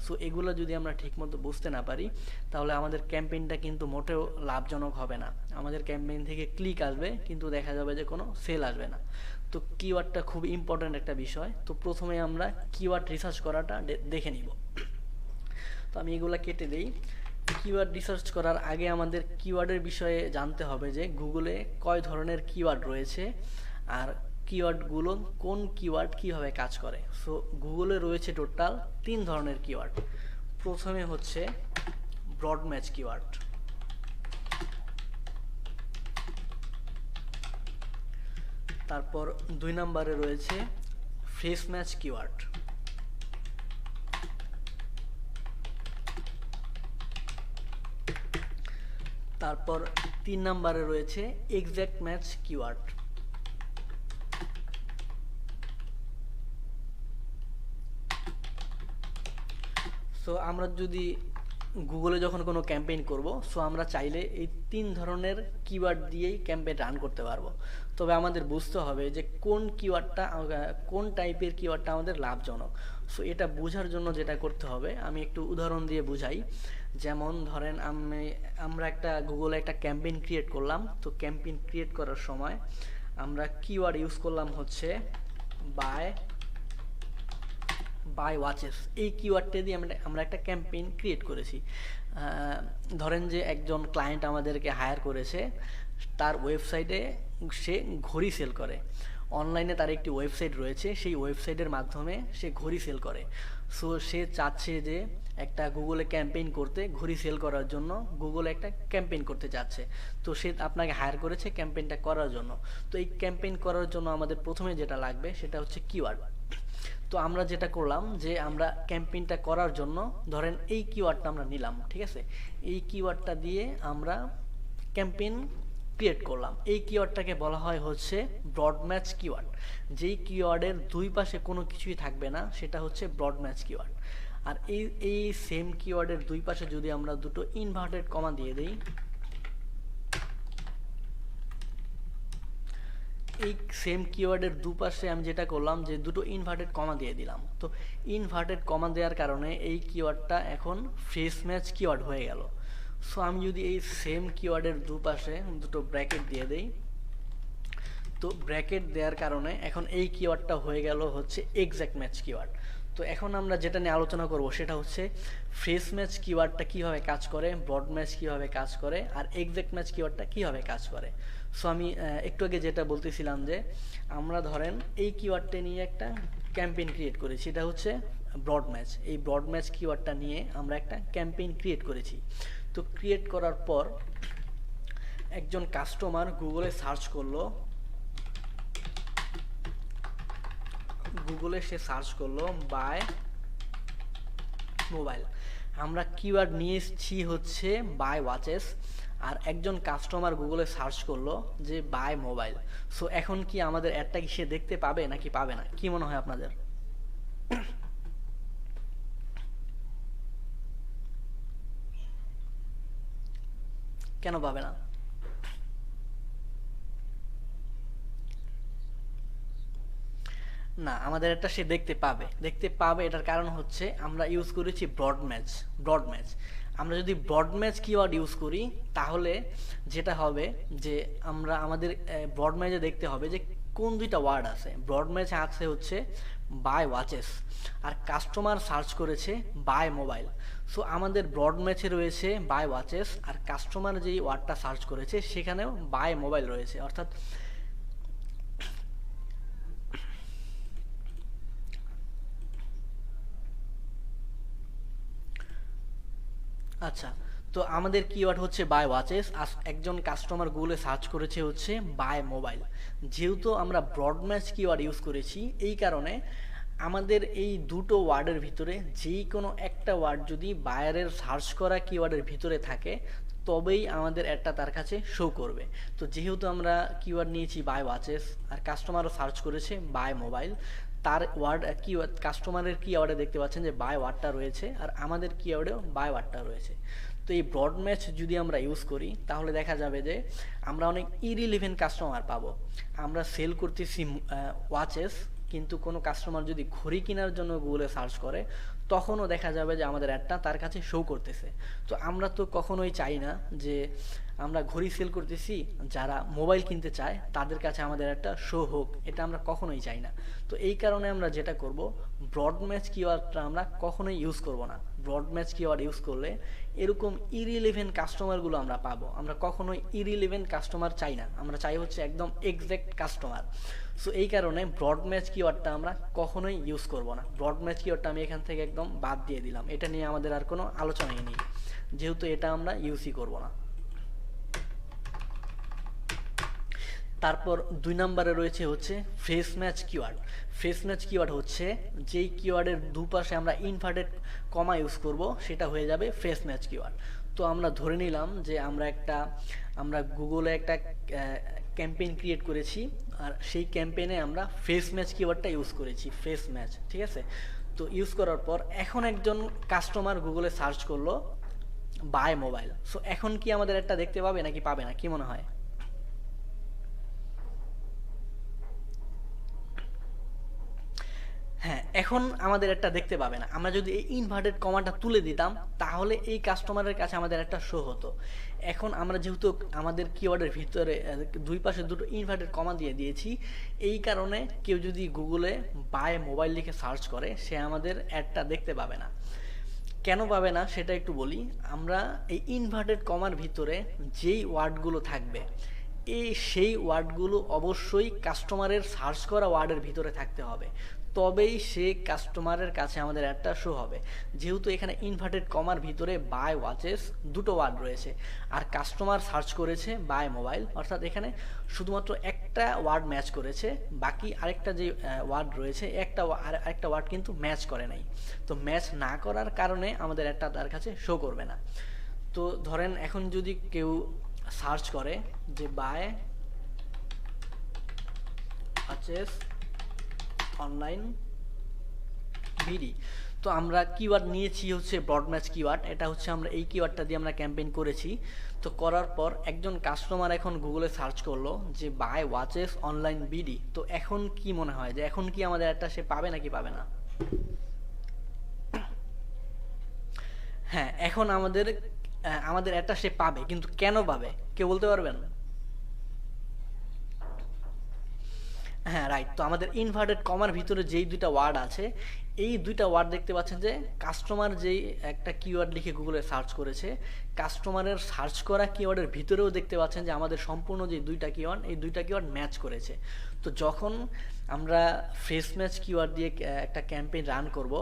So এগুলো যদি আমরা ঠিকমতো বুঝতে না পারি তাহলে আমাদের ক্যাম্পেইনটা কিন্তু মোটেও লাভজনক হবে না। আমাদের ক্যাম্পেইন থেকে ক্লিক আসবে কিন্তু দেখা যাবে যে কোনো সেল আসবে না। তো কিওয়ার্ডটা খুব ইম্পর্ট্যান্ট একটা বিষয়। তো প্রথমে আমরা কিওয়ার্ড রিসার্চ করাটা দেখে নিব। তো আমি এগুলা কেটে দেই। কিওয়ার্ড রিসার্চ করার আগে আমাদের কিওয়ার্ডের বিষয়ে জানতে হবে যে গুগলে কয় ধরনের কিওয়ার্ড রয়েছে আর কিওয়ার্ডগুলো কোন কিওয়ার্ড কিভাবে কাজ করে। সো গুগলে রয়েছে টোটাল 3 ধরনের কিওয়ার্ড। প্রথমে হচ্ছে ব্রড ম্যাচ কিওয়ার্ড, তারপর 2 নম্বরে রয়েছে ফ্রেশ ম্যাচ কিওয়ার্ড, তারপর 3 নম্বরে রয়েছে এক্সাক্ট ম্যাচ কিওয়ার্ড। সো আমরা যদি গুগলে যখন কোনো ক্যাম্পেইন করব, সো আমরা চাইলে এই 3 ধরনের কিওয়ার্ড দিয়েই ক্যাম্পেইন রান করতে পারবো। তবে আমাদের বুঝতে হবে যে কোন কিওয়ার্ডটা কোন টাইপের কিওয়ার্ডটা আমাদের লাভজনক। সো এটা বোঝার জন্য যেটা করতে হবে আমি একটু উদাহরণ দিয়ে বুঝাই। যেমন ধরেন আমরা একটা গুগলে একটা ক্যাম্পেইন ক্রিয়েট করলাম। তো ক্যাম্পেইন ক্রিয়েট করার সময় আমরা কিওয়ার্ড ইউজ করলাম হচ্ছে বাই ওয়াচেস। এই কিওয়ার্ডটা দিয়ে আমরা একটা ক্যাম্পেইন ক্রিয়েট করেছি। ধরেন যে একজন ক্লায়েন্ট আমাদেরকে হায়ার করেছে, তার ওয়েবসাইটে সে ঘড়ি সেল করে। অনলাইনে তার একটি ওয়েবসাইট রয়েছে, সেই ওয়েবসাইটের মাধ্যমে সে ঘড়ি সেল করে। সো সে চাচ্ছে যে একটা গুগলে ক্যাম্পেইন করতে, ঘড়ি সেল করার জন্য গুগলে একটা ক্যাম্পেইন করতে চাচ্ছে। তো সে আপনাকে হায়ার করেছে ক্যাম্পেইনটা করার জন্য। তো এই ক্যাম্পেইন করার জন্য আমাদের প্রথমে যেটা লাগবে সেটা হচ্ছে কিওয়ার্ড। তো আমরা যেটা করলাম যে আমরা ক্যাম্পেইনটা করার জন্য ধরেন এই কিওয়ার্ডটা আমরা নিলাম, ঠিক আছে। এই কিওয়ার্ডটা দিয়ে আমরা ক্যাম্পেইন ক্রিয়েট করলাম। এই কিওয়ার্ডটাকে বলা হয় হচ্ছে ব্রড ম্যাচ কিওয়ার্ড। যেই কিওয়ার্ডের দুই পাশে কোনো কিছুই থাকবে না সেটা হচ্ছে ব্রড ম্যাচ কিওয়ার্ড। আর এই সেম কিওয়ার্ডের দুই পাশে যদি আমরা দুটো ইনভার্টেড কমা দিয়ে দিই, এই সেম কিওয়ার্ডের দুপাশে আমি যেটা করলাম যে দুটো ইনভার্টেড কমা দিয়ে দিলাম। তো ইনভার্টেড কমা দেওয়ার কারণে এই কিওয়ার্ডটা এখন ফ্রেশ ম্যাচ কিওয়ার্ড হয়ে গেল। সো আমি যদি এই সেম কিওয়ার্ডের দুপাশে দুটো ব্র্যাকেট দিয়ে দেই, তো ব্র্যাকেট দেওয়ার কারণে এখন এই কিওয়ার্ডটা হয়ে গেল হচ্ছে এক্সাক্ট ম্যাচ কিওয়ার্ড। তো এখন আমরা যেটা নিয়ে আলোচনা করব সেটা হচ্ছে ফ্রেশ ম্যাচ কিওয়ার্ডটা কীভাবে কাজ করে, ব্রড ম্যাচ কীভাবে কাজ করে, আর এক্সাক্ট ম্যাচ কিওয়ার্ডটা কীভাবে কাজ করে। সো আমি একটু আগে যেটা বলতেছিলাম যে আমরা ধরেন এই কিওয়ার্ডটা নিয়ে একটা ক্যাম্পেইন ক্রিয়েট করেছি, এটা হচ্ছে ব্রড ম্যাচ। এই ব্রড ম্যাচ কিওয়ার্ডটা নিয়ে আমরা একটা ক্যাম্পেইন ক্রিয়েট করেছি। তো ক্রিয়েট করার পর একজন কাস্টমার গুগলে সার্চ করলো, গুগলে সে সার্চ করলো বাই মোবাইল। আমরা কিওয়ার্ড নিয়েছি হচ্ছে বাই ওয়াচেস, আর একজন কাস্টমার গুগলে সার্চ করলো যে বাই মোবাইল। সো এখন কি আমাদের অ্যাডটা কি সে দেখতে পাবে নাকি পাবে না, কি মনে হয় আপনাদের? কেন পাবে না? না, আমাদের একটা সে দেখতে পাবে। দেখতে পাবে এটার কারণ হচ্ছে আমরা ইউজ করেছি ব্রড ম্যাচ। ব্রড ম্যাচ আমরা যদি ব্রড ম্যাচ কিওয়ার্ড ইউজ করি তাহলে যেটা হবে যে আমরা আমাদের ব্রড ম্যাচে দেখতে হবে যে কোন দুইটা ওয়ার্ড আছে। ব্রড ম্যাচে আছে হচ্ছে বাই ওয়াচেস, আর কাস্টমার সার্চ করেছে বাই মোবাইল। সো আমাদের ব্রড ম্যাচে রয়েছে বাই ওয়াচেস, আর কাস্টমার যেই ওয়ার্ডটা সার্চ করেছে সেখানেও বাই মোবাইল রয়েছে। অর্থাৎ আচ্ছা, তো আমাদের কিওয়ার্ড হচ্ছে বাই ওয়াচেস, আর একজন কাস্টমার গুগলে সার্চ করেছে হচ্ছে বাই মোবাইল। যেহেতু আমরা ব্রড ম্যাচ কিওয়ার্ড ইউজ করেছি এই কারণে আমাদের এই দুটো ওয়ার্ডের ভিতরে যেই কোনো একটা ওয়ার্ড যদি বায়ারের সার্চ করা কিওয়ার্ডের ভিতরে থাকে তবেই আমাদের অ্যাডটা তার কাছে শো করবে। তো যেহেতু আমরা কিওয়ার্ড নিয়েছি বাই ওয়াচেস আর কাস্টমারও সার্চ করেছে বাই মোবাইল, তার ওয়ার্ড কিওয়ার্ড কাস্টমারের কিওয়ার্ডে দেখতে পাচ্ছেন যে বাই ওয়ার্ডটা রয়েছে আর আমাদের কিওয়ার্ডেও বাই ওয়ার্ডটা রয়েছে। তো এই ব্রড ম্যাচ যদি আমরা ইউজ করি তাহলে দেখা যাবে যে আমরা অনেক ইরিলেভেন্ট কাস্টমার পাবো। আমরা সেল করতেছি ওয়াচেস, কিন্তু কোনো কাস্টমার যদি ঘড়ি কেনার জন্য গুগলে সার্চ করে তখনও দেখা যাবে যে আমাদের অ্যাডটা তার কাছে শো করতেছে। তো আমরা তো কখনোই চাই না যে আমরা ঘড়ি সেল করতেছি, যারা মোবাইল কিনতে চায় তাদের কাছে আমাদের একটা শো হোক, এটা আমরা কখনোই চাই না। তো এই কারণে আমরা যেটা করব, ব্রড ম্যাচ কিওয়ার্ডটা আমরা কখনোই ইউজ করব না। ব্রড ম্যাচ কিওয়ার্ড ইউজ করলে এরকম ইরিলেভেন্ট কাস্টমারগুলো আমরা পাবো। আমরা কখনোই ইরিলেভেন্ট কাস্টমার চাই না, আমরা চাই হচ্ছে একদম এক্সাক্ট কাস্টমার। সো এই কারণে ব্রড ম্যাচ কিওয়ার্ডটা আমরা কখনোই ইউজ করব না। ব্রড ম্যাচ কিওয়ার্ডটা আমি এখান থেকে একদম বাদ দিয়ে দিলাম, এটা নিয়ে আমাদের আর কোনো আলোচনাই নেই, যেহেতু এটা আমরা ইউজই করব না। তারপর 2 নম্বরে রয়েছে হচ্ছে fresh match keyword. Fresh match keyword হচ্ছে যেই কিওয়ার্ডের দুপাশে আমরা ইনভার্টেড কমা ইউজ করব, সেটা হয়ে যাবে ফ্রেশ ম্যাচ কিওয়ার্ড। তো আমরা ধরে নিলাম যে আমরা গুগলে একটা ক্যাম্পেইন ক্রিয়েট করেছি, আর সেই ক্যাম্পেইনে আমরা ফ্রেশ ম্যাচ কিওয়ার্ডটা ইউজ করেছি, ফ্রেশ ম্যাচ, ঠিক আছে। তো ইউজ করার পর এখন একজন কাস্টমার গুগলে সার্চ করলো বাই মোবাইল। সো এখন কি আমাদের একটা দেখতে পাবে নাকি পাবে না, কি মনে হয়? হ্যাঁ, এখন আমাদের একটা দেখতে পাবে না। আমরা যদি এই ইনভার্টেড কমাটা তুলে দিতাম তাহলে এই কাস্টমারের কাছে আমাদের একটা শো হতো। এখন আমরা যেহেতু আমাদের কিওয়ার্ডের ভিতরে দুই পাশে দুটো ইনভার্টেড কমা দিয়ে দিয়েছি, এই কারণে কেউ যদি গুগলে বাই মোবাইল লিখে সার্চ করে সে আমাদের অ্যাডটা দেখতে পাবে না। কেন পাবে না সেটা একটু বলি। আমরা এই ইনভার্টেড কমার ভিতরে যেই ওয়ার্ডগুলো থাকবে, সেই ওয়ার্ডগুলো অবশ্যই কাস্টমারের সার্চ করা ওয়ার্ডের ভিতরে থাকতে হবে, তবেই সে কাস্টমারের কাছে আমাদের অ্যাডটা শো হবে। যেহেতু এখানে ইনভার্টেড কমার ভিতরে বাই ওয়াচেস দুটো ওয়ার্ড রয়েছে, আর কাস্টমার সার্চ করেছে বাই মোবাইল, অর্থাৎ এখানে শুধুমাত্র একটা ওয়ার্ড ম্যাচ করেছে, বাকি আরেকটা যে ওয়ার্ড রয়েছে আরেকটা ওয়ার্ড কিন্তু ম্যাচ করে নাই। তো ম্যাচ না করার কারণে আমাদের অ্যাডটা তার কাছে শো করবে না। তো ধরেন এখন যদি কেউ সার্চ করে যে বাই ওয়াচেস অনলাইন বিডি, তো আমরা কিওয়ার্ড নিয়েছি হচ্ছে ব্রড ম্যাচ কিওয়ার্ড, এটা হচ্ছে আমরা এই কিওয়ার্ডটা দিয়ে আমরা ক্যাম্পেইন করেছি। তো করার পর একজন কাস্টমার এখন গুগলে সার্চ করলো যে বাই ওয়াচেস অনলাইন বিডি, তো এখন কি মনে হয় যে এখন কি আমাদের একটা সে পাবে নাকি পাবে না? হ্যাঁ, এখন আমাদের একটা সে পাবে, কিন্তু কেন পাবে কেউ বলতে পারবেন? হ্যাঁ, রাইট। তো আমাদের ইনভার্টেড কমার ভিতরে যেই দুইটা ওয়ার্ড আছে, এই দুইটা ওয়ার্ড দেখতে পাচ্ছেন যে কাস্টমার যেই একটা কিওয়ার্ড লিখে গুগলে সার্চ করেছে, কাস্টমারের সার্চ করা কিওয়ার্ডের ভিতরেও দেখতে পাচ্ছেন যে আমাদের সম্পূর্ণ যে দুইটা কিওয়ার্ড, এই দুইটা কিওয়ার্ড ম্যাচ করেছে। তো যখন আমরা ফ্রেশ ম্যাচ কিওয়ার্ড দিয়ে একটা ক্যাম্পেইন রান করব,